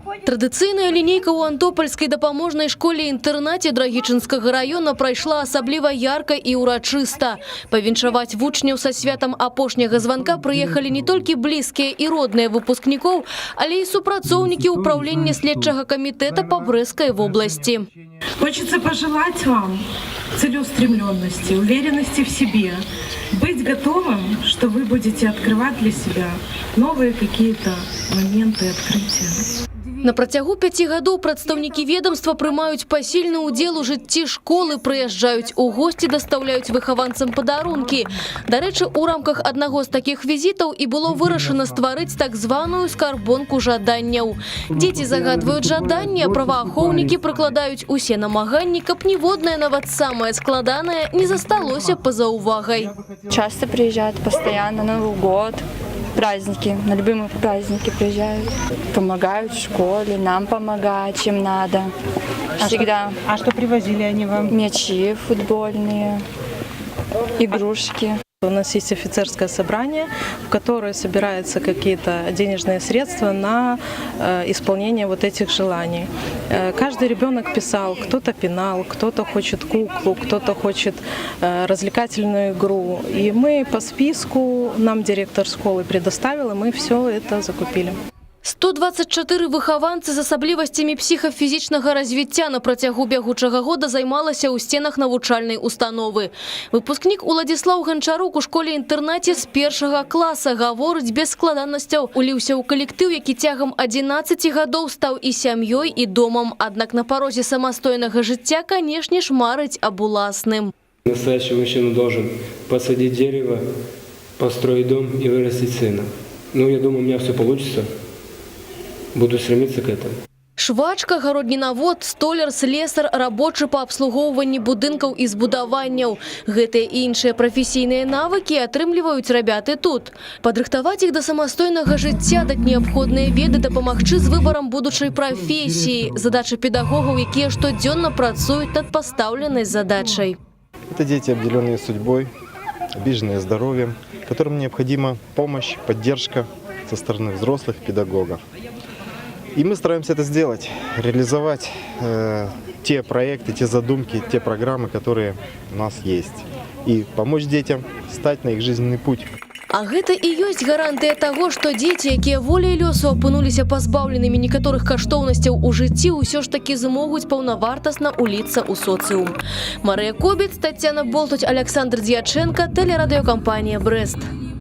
Традыцыйная лінейка ў антопольскай дапаможнай школе-інтэрнаце Драгічынскага района прайшла асабліва ярка і ўрачыста. Павіншаваць вучняў са святам апошняга званка прыехалі не толькі блізкія і родныя выпускнікоў, але і супрацоўнікі ўпраўлення следчага камітэта па Брэсцкай вобласці. Хочется пожелать вам целеустремленности, уверенности в себе, быть готовым, что вы будете открывать для себя новые какие-то моменты открытия. На працягу 5 гадоў прадстаўнікі ведомства прымаюць пасільны ўдзел у жыцці школы, прыязджаюць у госці, дастаўляюць выхаванцам падарункі. Дарэчы, у рамках аднаго з такіх візітаў і было вырашана стварыць так званую скарбонку жаданняў. Дзеці загадваюць жаданні, а праваахоўнікі прыкладаюць усе намаганні, каб ніводнае, нават самае складанае, не засталося па-за увагай. Часто приезжают, постоянно, Новый год, праздники, на любые праздники приезжают. Помогают в школе, нам помогают, чем надо. Всегда. А что привозили они вам? Мячи футбольные, игрушки. У нас есть офицерское собрание, в которое собираются какие-то денежные средства на исполнение вот этих желаний. Каждый ребенок писал, кто-то пенал, кто-то хочет куклу, кто-то хочет развлекательную игру. И мы по списку, нам директор школы предоставил, и мы все это закупили. 124 выхаванцы з асаблівасцямі псіхафізічнага развіцця на працягу бягучага года займалася ў сценах навучальнай установы. Выпускнік Уладзіслаў Ганчарук у школе-інтэрнаце з 1 класа гаворыць без складанасцяў. Уліўся ў калектыў, які цягам 11 гадоў стаў і сям'ёй, і домам. Аднак на парозе самастойнага жыцця, канешне ж, марыць аб уласным. Настоящий мужчина должен посадить дерево, построить дом и вырастить сына. Ну, я думаю, у меня все получится. Буду стремиться к этому. Швачка, гароднінавод, столяр, слесар, рабочы па абслугоўванні будынкаў і збудаванняў. Гэтыя і іншыя прафесійныя навыкі атрымліваюць рабяты тут. Падрыхтаваць іх да самастойнага жыцця, даць неабходныя веды, дапамагчы з выбарам будучай прафесіі. Задача педагогаў, якія штодзённа працуюць над пастаўленай задачай. Это дети, обделенные судьбой, обиженные здоровьем, которым необходима помощь, поддержка со стороны взрослых педагогов. И мы стараемся это сделать, реализовать те проекты, те задумки, те программы, которые у нас есть. И помочь детям стать на их жизненный путь. А гэта і ёсць гарантыя таго, што дзеці, якія воляй лёсу апынуліся пазбаўленымі некаторых каштоўнасцяў у жыцці, усё ж такі змогуць паўнавартасна уліцца ў соцыум. Марыя Кобец, Тацяна Болтуць, Александр Дьяченко, тэлерадыёкампанія «Брэст».